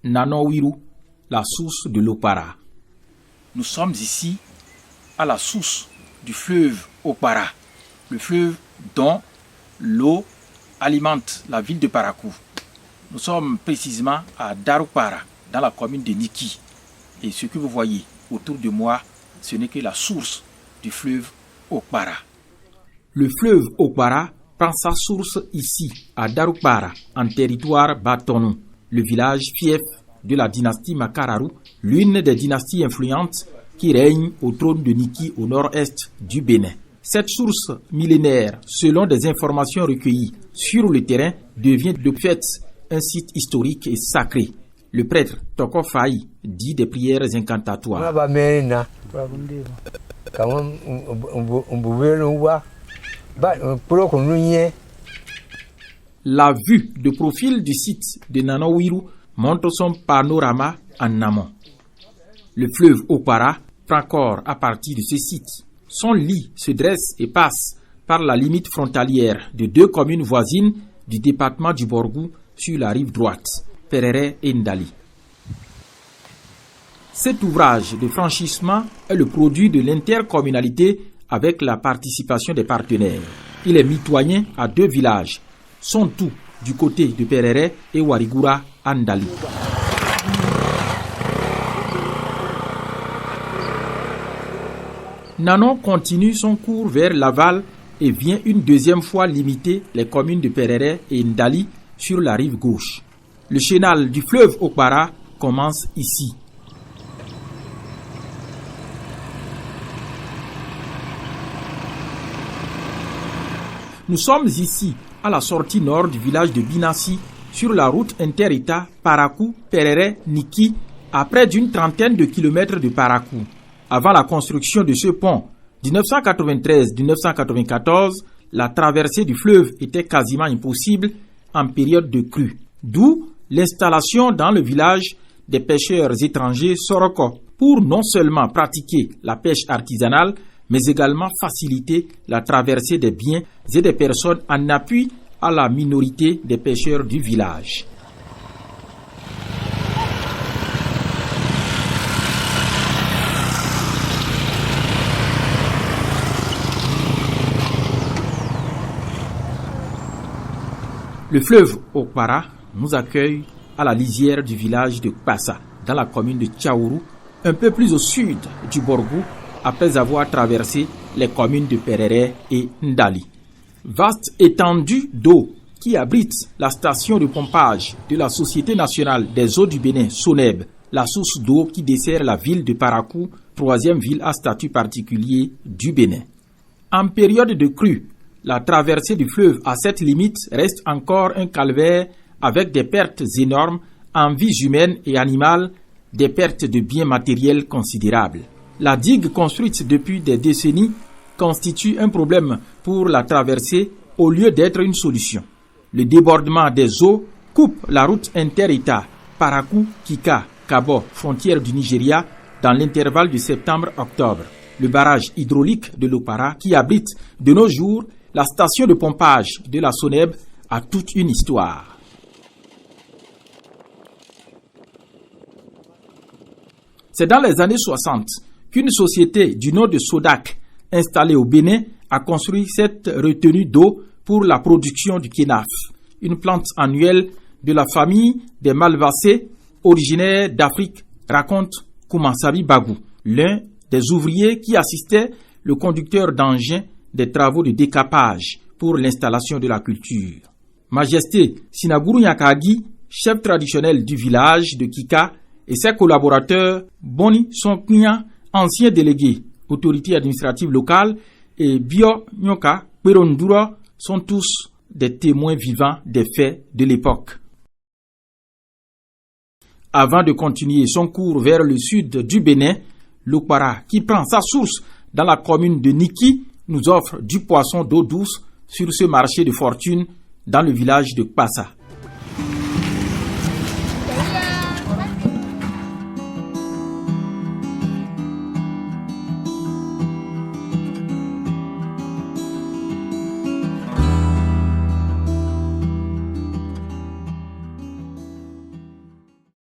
Nanowiru, la source de l'Opara. Nous sommes ici à la source du fleuve Opara, le fleuve dont l'eau alimente la ville de Parakou. Nous sommes précisément à Darupara, dans la commune de Niki. Et ce que vous voyez autour de moi, ce n'est que la source du fleuve Opara. Le fleuve Opara prend sa source ici, à Darupara, en territoire Batonou, le village fief de la dynastie Makararu, l'une des dynasties influentes qui règne au trône de Niki au nord-est du Bénin. Cette source millénaire, selon des informations recueillies sur le terrain, devient de fait un site historique et sacré. Le prêtre Toko Faye dit des prières incantatoires. La vue de profil du site de Nanowiru montre son panorama en amont. Le fleuve Opara prend corps à partir de ce site. Son lit se dresse et passe par la limite frontalière de deux communes voisines du département du Borgou sur la rive droite, Perere et Ndali. Cet ouvrage de franchissement est le produit de l'intercommunalité avec la participation des partenaires. Il est mitoyen à deux villages, Sontou du côté de Perere et Warigura à Ndali. Nanon continue son cours vers l'aval et vient une deuxième fois limiter les communes de Perere et Ndali sur la rive gauche. Le chenal du fleuve Opara commence ici. Nous sommes ici à la sortie nord du village de Binassi sur la route inter-État Parakou-Perere-Niki à près d'une trentaine de kilomètres de Parakou. Avant la construction de ce pont, 1993-1994, la traversée du fleuve était quasiment impossible en période de crue. D'où l'installation dans le village des pêcheurs étrangers Soroko pour non seulement pratiquer la pêche artisanale, mais également faciliter la traversée des biens et des personnes en appui à la minorité des pêcheurs du village. Le fleuve Opara nous accueille à la lisière du village de Kpassa, dans la commune de Tchaourou, un peu plus au sud du Borgou, après avoir traversé les communes de Perere et Ndali. Vaste étendue d'eau qui abrite la station de pompage de la Société nationale des eaux du Bénin, SONEB, la source d'eau qui dessert la ville de Parakou, troisième ville à statut particulier du Bénin. En période de crue, la traversée du fleuve à cette limite reste encore un calvaire avec des pertes énormes en vies humaines et animales, des pertes de biens matériels considérables. La digue construite depuis des décennies constitue un problème pour la traversée au lieu d'être une solution. Le débordement des eaux coupe la route inter-État Parakou-Kika-Kabo, frontière du Nigeria, dans l'intervalle de septembre-octobre. Le barrage hydraulique de l'Opara, qui abrite de nos jours la station de pompage de la SONEB, a toute une histoire. C'est dans les années 60 qu'une société du nom de Sodac, installée au Bénin, a construit cette retenue d'eau pour la production du kénaf, une plante annuelle de la famille des malvacées originaire d'Afrique, raconte Koumansabi Bagou, l'un des ouvriers qui assistait le conducteur d'engin des travaux de décapage pour l'installation de la culture. Majesté Sinaguru Nyakagi, chef traditionnel du village de Kika, et ses collaborateurs Boni Sonknya, ancien délégué, autorité administrative locale, et Bio Nyoka Perondura sont tous des témoins vivants des faits de l'époque. Avant de continuer son cours vers le sud du Bénin, l'Opara, qui prend sa source dans la commune de Niki, nous offre du poisson d'eau douce sur ce marché de fortune dans le village de Kpassa.